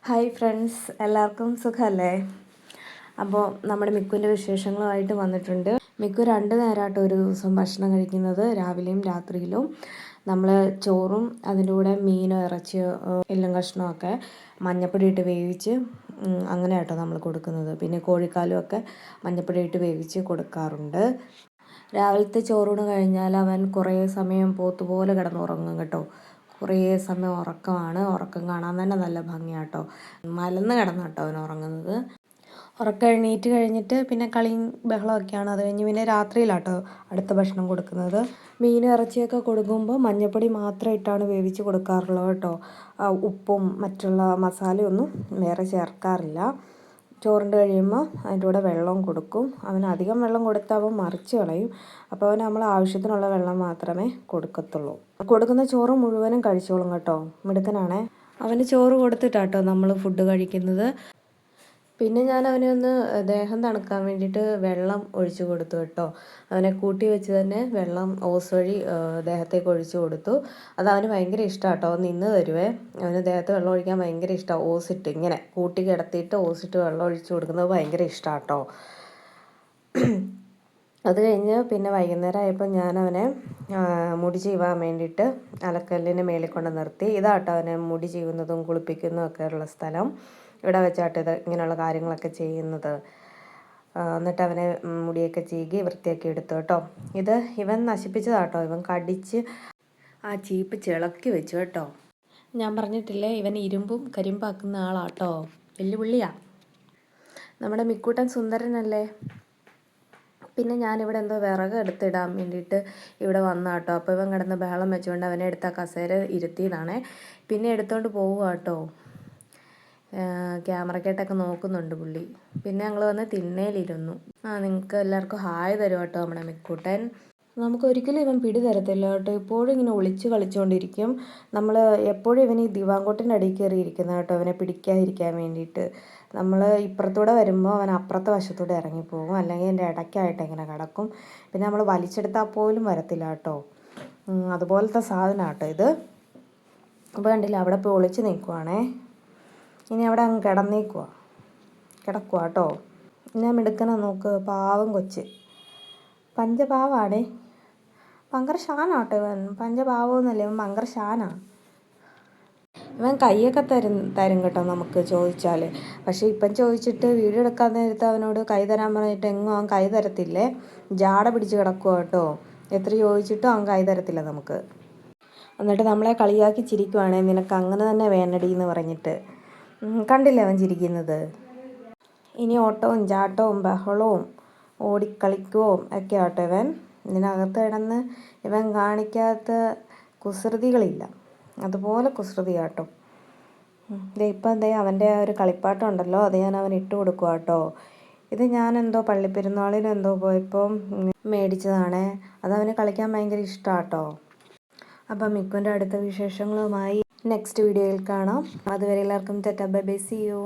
Hi friends, എല്ലാവർക്കും സുഖമല്ലേ? അപ്പോൾ നമ്മുടെ മിക്കുവിൻ്റെ വിശേഷങ്ങളുമായിട്ട് വന്നിട്ടുണ്ട്. മിക്കു 2 നേരമായിട്ട് ഒരു ദിവസം ഭക്ഷണം കഴിക്കുന്നത്, രാവിലെയും രാത്രിയിലും. നമ്മൾ ചോറും അതിൻ്റെ കൂടെ മീനോ ഇറച്ചിയോ എല്ലും കഷ്ണമൊക്കെ മഞ്ഞപ്പൊടി ഇട്ട് വേവിച്ച് അങ്ങനെ കേട്ടോ നമ്മൾ കൊടുക്കുന്നത്. പിന്നെ കോഴിക്കാലും ഒക്കെ മഞ്ഞപ്പൊടി ഇട്ട് വേവിച്ച് കൊടുക്കാറുണ്ട്. രാവിലത്തെ ചോറൂണ് കഴിഞ്ഞാൽ അവൻ കുറേ സമയം പോത്തുപോലെ കിടന്നുറങ്ങും കേട്ടോ. കുറേ സമയം ഉറക്കമാണ്. ഉറക്കം കാണാൻ തന്നെ നല്ല ഭംഗിയാണ് കേട്ടോ. മലന്ന് കിടന്നു കേട്ടോ അവൻ ഉറങ്ങുന്നത്. ഉറക്കം എണീറ്റ് കഴിഞ്ഞിട്ട് പിന്നെ കളിയും ബഹളമൊക്കെയാണ്. അത് കഴിഞ്ഞ് പിന്നെ രാത്രിയിലാട്ടോ അടുത്ത ഭക്ഷണം കൊടുക്കുന്നത്. മീൻ ഇറച്ചിയൊക്കെ കൊടുക്കുമ്പോൾ മഞ്ഞൾപ്പൊടി മാത്രം ഇട്ടാണ് വേവിച്ച് കൊടുക്കാറുള്ളത് കേട്ടോ. ഉപ്പും മറ്റുള്ള മസാലയൊന്നും വേറെ ചേർക്കാറില്ല. ചോറിൻ്റെ കഴിയുമ്പോൾ അതിൻ്റെ കൂടെ വെള്ളവും കൊടുക്കും. അവന് അധികം വെള്ളം കൊടുത്താൽ അവൻ മറിച്ച് കളയും. അപ്പോൾ അവന് നമ്മൾ ആവശ്യത്തിനുള്ള വെള്ളം മാത്രമേ കൊടുക്കത്തുള്ളൂ. കൊടുക്കുന്ന ചോറ് മുഴുവനും കഴിച്ചോളും കേട്ടോ. മിടുക്കനാണേ. അവന് ചോറ് കൊടുത്തിട്ടാട്ടോ നമ്മൾ ഫുഡ് കഴിക്കുന്നത്. പിന്നെ ഞാൻ അവനെ ഒന്ന് ദേഹം തണുക്കാൻ വേണ്ടിയിട്ട് വെള്ളം ഒഴിച്ചു കൊടുത്തു കേട്ടോ. അവനെ കൂട്ടി വെച്ച് തന്നെ വെള്ളം ഓസ് വഴി ദേഹത്തേക്ക് ഒഴിച്ചു കൊടുത്തു. അത് അവന് ഭയങ്കര ഇഷ്ടമാണ് കേട്ടോ. നിന്ന് തരുവേ. അവന് ദേഹത്ത് വെള്ളം ഒഴിക്കാൻ ഭയങ്കര ഇഷ്ടമാണ്. ഓസിട്ട് ഇങ്ങനെ കൂട്ടി കിടത്തിയിട്ട് ഓസിട്ട് വെള്ളം ഒഴിച്ചു കൊടുക്കുന്നത് ഭയങ്കര ഇഷ്ടമാണ് കേട്ടോ. അത് കഴിഞ്ഞ് പിന്നെ വൈകുന്നേരം ആയപ്പോൾ ഞാൻ അവനെ മുടി ചീവാൻ വേണ്ടിയിട്ട് അലക്കല്ലിന് മേളിൽ കൊണ്ട് നിർത്തി. ഇതാട്ടോ അവനെ മുടി ചീവുന്നതും കുളിപ്പിക്കുന്നതും ഒക്കെ ഉള്ള സ്ഥലം. ഇവിടെ വെച്ചാട്ടോ ഇത് ഇങ്ങനെയുള്ള കാര്യങ്ങളൊക്കെ ചെയ്യുന്നത്. എന്നിട്ട് അവനെ മുടിയൊക്കെ ചീകി വൃത്തിയാക്കി എടുത്തു കേട്ടോ. ഇത് ഇവൻ നശിപ്പിച്ചതാട്ടോ. ഇവൻ കടിച്ച് ആ ചീപ്പ് ചിളക്കി വെച്ചു കേട്ടോ. ഞാൻ പറഞ്ഞിട്ടില്ലേ, ഇവൻ ഇരുമ്പും കരിമ്പാക്കുന്ന ആളാട്ടോ. വെല്ലുവിളിയാണ്. നമ്മുടെ മിക്കൂട്ടൻ സുന്ദരനല്ലേ. പിന്നെ ഞാനിവിടെ എന്തോ വിറക് എടുത്തിടാൻ വേണ്ടിയിട്ട് ഇവിടെ വന്ന കേട്ടോ. അപ്പോൾ ഇവൻ കിടന്ന് ബഹളം വെച്ചുകൊണ്ട് അവനെ എടുത്ത കസേര ഇരുത്തിയതാണേ. പിന്നെ എടുത്തുകൊണ്ട് പോവുക കേട്ടോ. ക്യാമറയ്ക്കായിട്ടൊക്കെ നോക്കുന്നുണ്ട് പുള്ളി. പിന്നെ ഞങ്ങൾ വന്ന് തിണ്ണയിലിരുന്നു. നിങ്ങൾക്ക് എല്ലാവർക്കും ഹായ് തരും കേട്ടോ നമ്മുടെ മിക്കൂട്ടൻ. നമുക്കൊരിക്കലും ഇവൻ പിടി തരത്തില്ല കേട്ടോ. എപ്പോഴും ഇങ്ങനെ ഒളിച്ച് കളിച്ചുകൊണ്ടിരിക്കും. നമ്മൾ എപ്പോഴും ഇവൻ ഈ ദിവാങ്കോട്ടിൻ്റെ അടിയിൽ കയറിയിരിക്കുന്ന കേട്ടോ, ഇവനെ പിടിക്കാതിരിക്കാൻ വേണ്ടിയിട്ട്. നമ്മൾ ഇപ്പുറത്തൂടെ വരുമ്പോൾ അവൻ അപ്പുറത്തെ വശത്തൂടെ ഇറങ്ങിപ്പോകും, അല്ലെങ്കിൽ എൻ്റെ ഇടയ്ക്കായിട്ട് ഇങ്ങനെ കിടക്കും. പിന്നെ നമ്മൾ വലിച്ചെടുത്താൽ പോലും വരത്തില്ല കേട്ടോ. അതുപോലത്തെ സാധനം കേട്ടോ ഇത്. അപ്പോൾ കണ്ടില്ല, അവിടെ പോയി ഒളിച്ച് നിൽക്കുവാണേ. ഇനി അവിടെ അങ്ങ് കിടക്കുക കേട്ടോ. ഞാൻ മിടുക്കനെ നോക്ക്, പാവം കൊച്ച്. പഞ്ചപാവാണേ. ഭയങ്കര ഷാനാട്ടോ ഇവൻ. പഞ്ചപാവമൊന്നുമല്ല, ഇവൻ ഭയങ്കര ഷാനാണ്. ഇവൻ കൈയൊക്കെ തരും കേട്ടോ നമുക്ക് ചോദിച്ചാൽ. പക്ഷേ ഇപ്പം ചോദിച്ചിട്ട് വീഡിയോ എടുക്കാൻ നേരത്ത് അവനോട് കൈ തരാൻ പറഞ്ഞിട്ട് എങ്ങും അവൻ കൈ തരത്തില്ലേ. ജാട പിടിച്ച് കിടക്കുക കേട്ടോ. എത്ര ചോദിച്ചിട്ടും അവൻ കൈ തരത്തില്ല നമുക്ക്. എന്നിട്ട് നമ്മളെ കളിയാക്കി ചിരിക്കുവാണേ, നിനക്ക് അങ്ങനെ തന്നെ വേണടി എന്ന് പറഞ്ഞിട്ട്. കണ്ടില്ലേ അവൻ ചിരിക്കുന്നത്. ഇനി ഓട്ടവും ചാട്ടവും ബഹളവും ഓടിക്കളിക്കുകയും ഒക്കെ ആട്ടോ ഇവൻ. ഇതിനകത്ത് കിടന്ന് ഇവൻ കാണിക്കാത്ത കുസൃതികളില്ല. അതുപോലെ കുസൃതി ആട്ടോ. ഇപ്പം അവൻ്റെ ഒരു കളിപ്പാട്ടം ഉണ്ടല്ലോ, അത് ഞാൻ അവൻ ഇട്ട് കൊടുക്കുക കേട്ടോ. ഇത് ഞാൻ എന്തോ പള്ളിപ്പെരുന്നാളിന് എന്തോ പോയപ്പോൾ മേടിച്ചതാണേ. അതവന് കളിക്കാൻ ഭയങ്കര ഇഷ്ടമാട്ടോ. അപ്പം മിക്കുവിൻ്റെ അടുത്ത വിശേഷങ്ങളുമായി നെക്സ്റ്റ് വീഡിയോയിൽ കാണാം. അതുവരെ എല്ലാവർക്കും tata bye bye, see U.